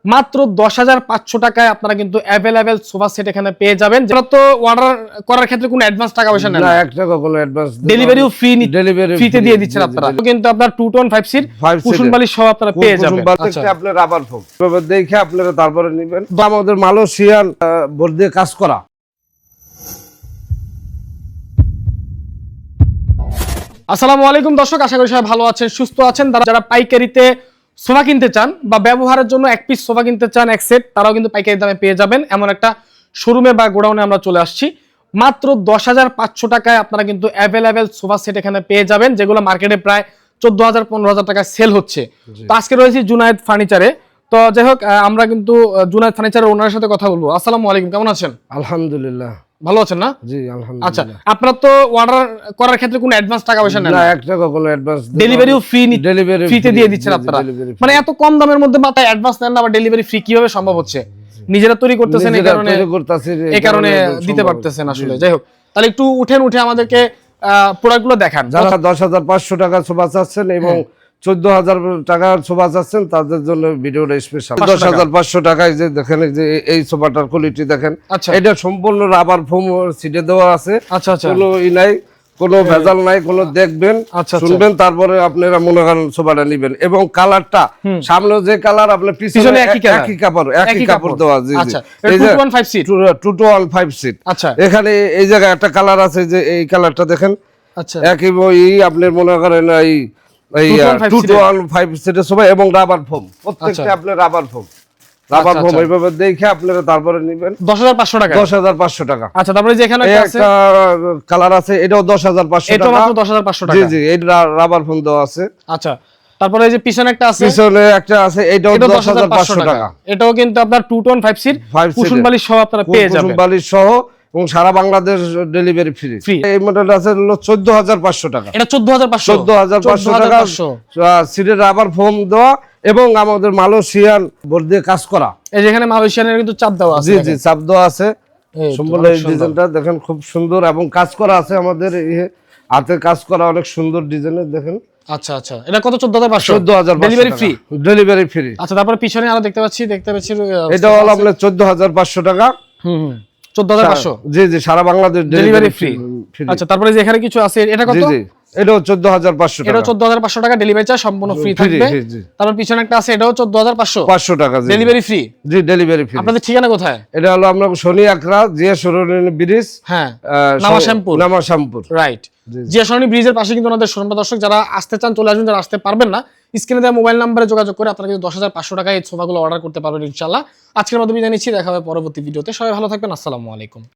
মাত্র 10,500 টাকায় আপনারা কিন্তু অ্যাভেলেবেল সোফা সেট এখানে পেয়ে যাবেন। যেটা তো অর্ডার করার ক্ষেত্রে কোনো অ্যাডভান্স টাকা পয়সা নেন না, 1 টাকা কোনো অ্যাডভান্স, ডেলিভারিও ফ্রিতে দিয়ে দিচ্ছেন আপনারা। কিন্তু আপনার 2 টোন 5 সিট কুশন বালিশ সহ আপনারা পেয়ে যাবেন। আচ্ছা, আপনি রাবার ফোম দেখে আপনারা তারপরে নেবেন। আমাদের মালয়েশিয়ান বোর্ড দিয়ে কাজ করা। আসসালামু আলাইকুম দর্শক, আশা করি সবাই ভালো আছেন, সুস্থ আছেন। যারা পাইকারিতে সোফা কিনতে চান বা ব্যবহারের জন্য এক পিস সোফা কিনতে চান এক সেট, তারাও কিন্তু পাইকারি দামে পেয়ে যাবেন। এমন একটা শোরুমে বা গোডাউনে আমরা চলে আসছি। মাত্র 10,500 টাকায় আপনারা কিন্তু অ্যাভেলেবেল সোফা সেট এখানে পেয়ে যাবেন, যেগুলো মার্কেটে প্রায় 14,000-15,000 টাকায় সেল হচ্ছে। তো আজকে রয়েছি জুনায়েদ ফার্নিচারে। তো যাই হোক, আমরা কিন্তু জুনায়েদ ফার্নিচারের ওনারের সাথে কথা বলবো। আসসালামু আলাইকুম, কেমন আছেন? আলহামদুলিল্লাহ, ভালো আছেন না? জি আলহামদুলিল্লাহ। আচ্ছা, আপনারা তো অর্ডার করার ক্ষেত্রে কোনো অ্যাডভান্স টাকা পয়সা নেন না, 1 টাকা কোনো অ্যাডভান্স, ডেলিভারিও ফ্রিতে দিয়ে দিচ্ছেন আপনারা। মানে এত কম দামের মধ্যে মাথায় অ্যাডভান্স নেন না, আবার ডেলিভারি ফ্রি কিভাবে সম্ভব হচ্ছে? নিজেরা তৈরি করতেছেন, এই কারণে দিতে পারতেছেন আসলে। যাই হোক, তাহলে একটু উঠে আমাদেরকে প্রোডাক্টগুলো দেখান। যারা 10,500 টাকা সোফা চাচ্ছেন এবং 14,000 টাকার সোফা চাচ্ছেন, তাদের জন্য ভিডিওটা স্পেশাল। 10,500 টাকায় যে দেখেন, যে এই সোফাটার কোয়ালিটি দেখেন, এটা সম্পূর্ণ রাবার ফোম সিটে দেওয়া আছে। আচ্ছা আচ্ছা, কোনো নাই, কোনো ভেজাল নাই, কোনো দেখবেন শুনবেন, তারপরে আপনারা মনে করেন সোফাটা নেবেন। এবং কালারটা সামনে যে কালার, আপনার পিছনে একই কাপড় দেওয়া। জি জি, এই যে 2-1-5 সিট। আচ্ছা, এখানে এই জায়গায় একটা কালার আছে, যে এই কালারটা দেখেন। আচ্ছা, একই আপনি মনে করেন এই 2-1-5 সিটের সোফা এবং রাবার ফোম, প্রত্যেকটা আপনার রাবার ফোম এইভাবে দেখে আপনারা তারপরে নেবেন। 10,500 টাকা। 10,500 টাকা। আচ্ছা, তারপরে যে এখানে একটা কালার আছে, এটাও 10,500 টাকা। এটা মাত্র 10,500 টাকা। জি জি, এটা রাবার ফোম দেওয়া আছে। আচ্ছা, তারপরে এই যে পিছনে একটা আছে, এটাও 10,500 টাকা। এটাও কিন্তু আপনার 2 টোন 5 সিট কুশন বালিশ সহ আপনারা পেয়ে যাবেন। কুশন বালিশ সহ এবং সারা বাংলাদেশ ডেলিভারি ফ্রি। এই মডেলটা আছে 14,500 টাকা। এটা 14,500 টাকা, সিটের রাবার ফোম দেওয়া এবং আমাদের মালয়েশিয়ান বোর্ড দিয়ে কাজ করা। এই যেখানে মালয়েশিয়ানের কিন্তু চাপ দেওয়া আছে। জি জি, চাপ দেওয়া আছে। সম্পূর্ণ এই ডিজাইনটা দেখেন, খুব সুন্দর এবং কাজ করা আছে। আমাদের হাতে কাজ করা, অনেক সুন্দর ডিজাইনের দেখেন। আচ্ছা আচ্ছা, এটা কত? 14,500। Delivery free, delivery free. আচ্ছা, তারপরে পিছনে আরো দেখতে পাচ্ছি এটা হলো আপনার 14,500 টাকা। 14,500। জি জি, সারা বাংলাদেশ ডেলিভারি ফ্রি। আচ্ছা, তারপরে যে এখানে কিছু আছে, এটা কত? জি জি, এটাও 14,500 টাকা। এটাও 14,500 টাকা, ডেলিভারি চার্জ সম্পূর্ণ ফ্রি থাকবে। তারপর পিছনে একটা আছে, এটাও 14,500 টাকা, ডেলিভারি ফ্রি। জি, ডেলিভারি ফ্রি। আপনাদের ঠিকানা কোথায়? এটা হলো আমরা শনি আকরা জিয়া সরণি ব্রিজ, হ্যাঁ, নামাশামপুর, রাইট। জিয়া সরণি ব্রিজের পাশে কিন্তু ওনাদের শোরুম। দর্শক, যারা আসতে চান চলে আসবেন, যারা আসতে পারবেন না, স্ক্রিনে দেওয়া মোবাইল নাম্বারে যোগাযোগ করে আপনারা কিন্তু 10,500 টাকায় এই সোফাগুলো অর্ডার করতে পারবেন ইনশাআল্লাহ। আজকের মতো বিদায় নিচ্ছি, দেখা হবে পরবর্তী ভিডিওতে। সবাই ভালো থাকবেন, আসসালামু আলাইকুম।